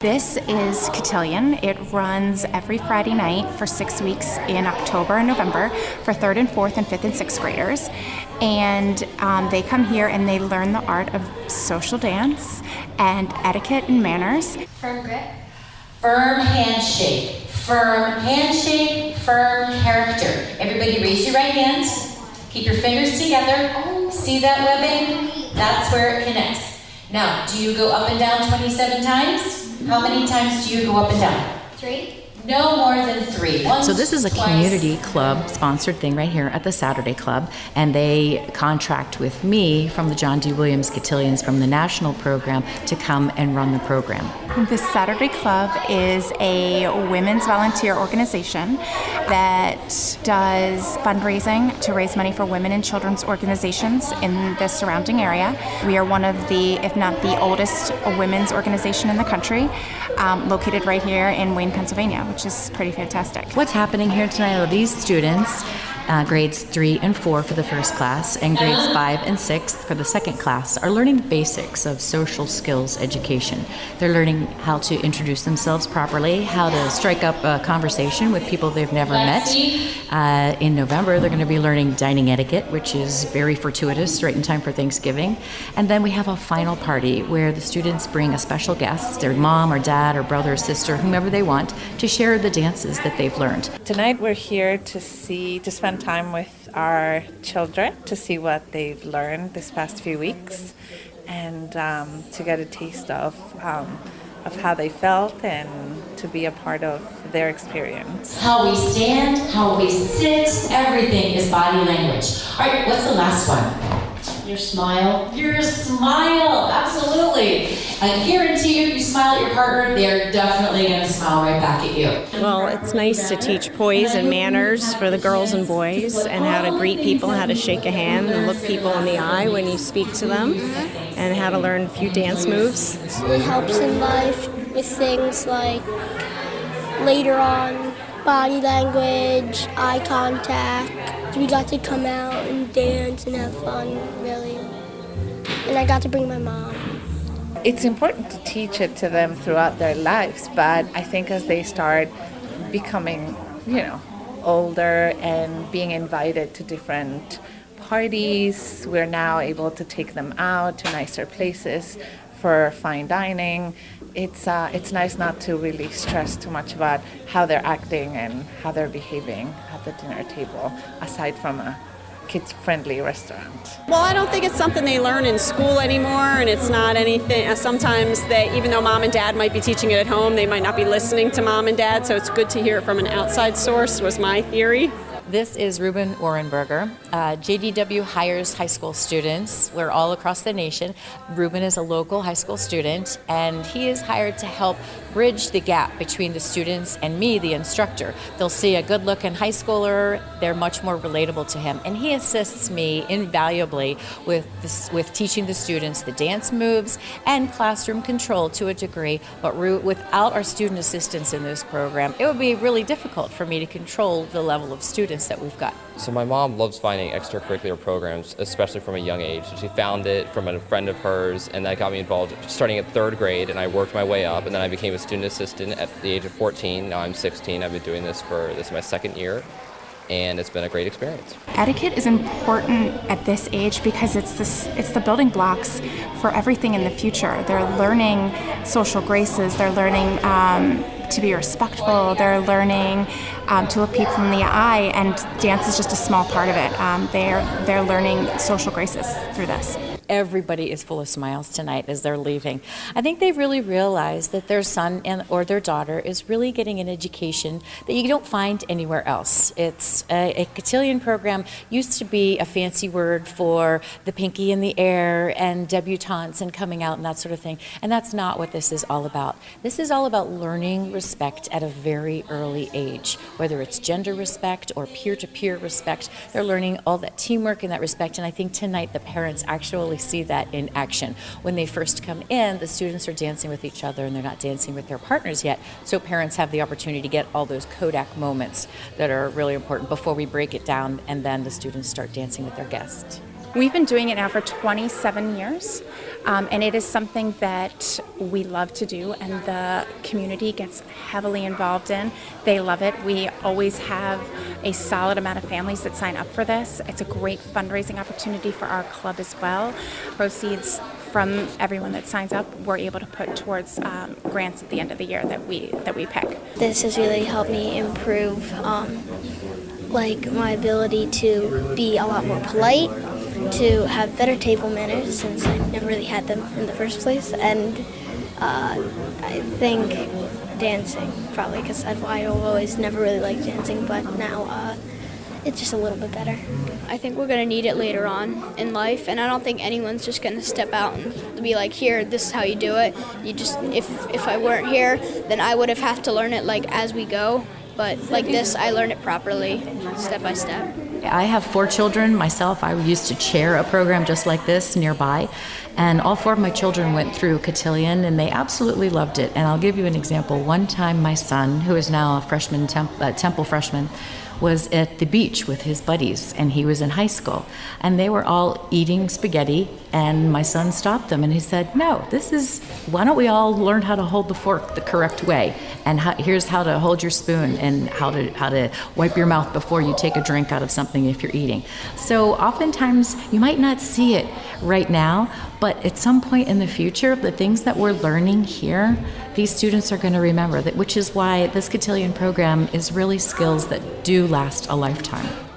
This is Cotillion. It runs every Friday night for 6 weeks in October and November for 3rd and 4th and 5th and 6th graders. And they come here and they learn the art of social dance and etiquette and manners. Firm grip. Firm handshake. Firm handshake, firm character. Everybody raise your right hand. Keep your fingers together. See that webbing? That's where it connects. Now, do you go up and down 27 times? How many times do you go up and down? 3. No more than 3. Once, so this is a twice. community club sponsored thing right here at the Saturday Club, and they contract with me from the John D. Williams Cotillions from the national program to come and run the program. The Saturday Club is a women's volunteer organization that does fundraising to raise money for women and children's organizations in the surrounding area. We are one of the, if not the oldest women's organization in the country, located right here in Wayne, Pennsylvania, which is pretty fantastic. What's happening here tonight are these students, grades 3 and 4 for the first class, and grades 5 and 6 for the second class, are learning basics of social skills education. They're learning how to introduce themselves properly, how to strike up a conversation with people they've never met. In November, they're going to be learning dining etiquette, which is very fortuitous, right in time for Thanksgiving. And then we have a final party where the students bring a special guest, their mom or dad or brother or sister, whomever they want, to share the dances that they've learned. Tonight we're here to spend time with our children, to see what they've learned this past few weeks, and to get a taste of how they felt and to be a part of their experience. How we stand, how we sit, everything is body language. All right, what's the last one? Your smile. Your smile, absolutely. I guarantee you, if you smile at your partner, they're definitely going to smile right back at you. Well, it's nice to teach poise and manners for the girls and boys, and how to greet people, how to shake a hand and look people in the eye when you speak to them, and how to learn a few dance moves. It helps in life with things like later on body language, eye contact. We got to come out and dance and have fun, really. And I got to bring my mom. It's important to teach it to them throughout their lives, but I think as they start becoming, older and being invited to different parties, we're now able to take them out to nicer places for fine dining. It's nice not to really stress too much about how they're acting and how they're behaving at the dinner table, aside from a kids-friendly restaurant. Well, I don't think it's something they learn in school anymore, and it's not anything. Sometimes even though mom and dad might be teaching it at home, they might not be listening to mom and dad, so it's good to hear it from an outside source, was my theory. This is Ruben Orenberger. JDW hires high school students. We're all across the nation. Ruben is a local high school student, and he is hired to help bridge the gap between the students and me, the instructor. They'll see a good-looking high schooler. They're much more relatable to him, and he assists me invaluably with teaching the students the dance moves and classroom control to a degree. But without our student assistance in this program, it would be really difficult for me to control the level of students that we've got. So my mom loves finding extracurricular programs, especially from a young age. She found it from a friend of hers, and that got me involved starting at 3rd grade, and I worked my way up, and then I became a student assistant at the age of 14. Now I'm 16. I've been doing this is my 2nd year, and it's been a great experience. Etiquette is important at this age because it's the building blocks for everything in the future. They're learning social graces, they're learning to be respectful, they're learning to look people in the eye, and dance is just a small part of it. They're learning social graces through this. Everybody is full of smiles tonight as they're leaving. I think they really realize that their son or their daughter is really getting an education that you don't find anywhere else. It's a cotillion program used to be a fancy word for the pinky in the air and debutantes and coming out and that sort of thing. And that's not what this is all about. This is all about learning respect at a very early age, whether it's gender respect or peer-to-peer respect. They're learning all that teamwork and that respect. And I think tonight the parents actually see that in action. When they first come in, the students are dancing with each other and they're not dancing with their partners yet. So parents have the opportunity to get all those Kodak moments that are really important before we break it down, and then the students start dancing with their guests. We've been doing it now for 27 years, and it is something that we love to do, and the community gets heavily involved in. They love it. We always have a solid amount of families that sign up for this. It's a great fundraising opportunity for our club as well. Proceeds from everyone that signs up, we're able to put towards grants at the end of the year that we pick. This has really helped me improve my ability to be a lot more polite, to have better table manners since I never really had them in the first place, and I think dancing probably because I've always never really liked dancing, but now it's just a little bit better. I think we're going to need it later on in life, and I don't think anyone's just going to step out and be like, here, this is how you do it. You just, if I weren't here, then I would have had to learn it as we go, but like this, I learned it properly, step by step. I have 4 children myself. I used to chair a program just like this nearby, and all 4 of my children went through Cotillion, and they absolutely loved it. And I'll give you an example. One time my son, who is now a freshman, Temple freshman, was at the beach with his buddies, and he was in high school, and they were all eating spaghetti, and my son stopped them and he said, no, why don't we all learn how to hold the fork the correct way, and here's how to hold your spoon, and how to wipe your mouth before you take a drink out of something if you're eating. So oftentimes you might not see it right now, but at some point in the future, the things that we're learning here, these students are going to remember that, which is why this Cotillion program is really skills that do last a lifetime.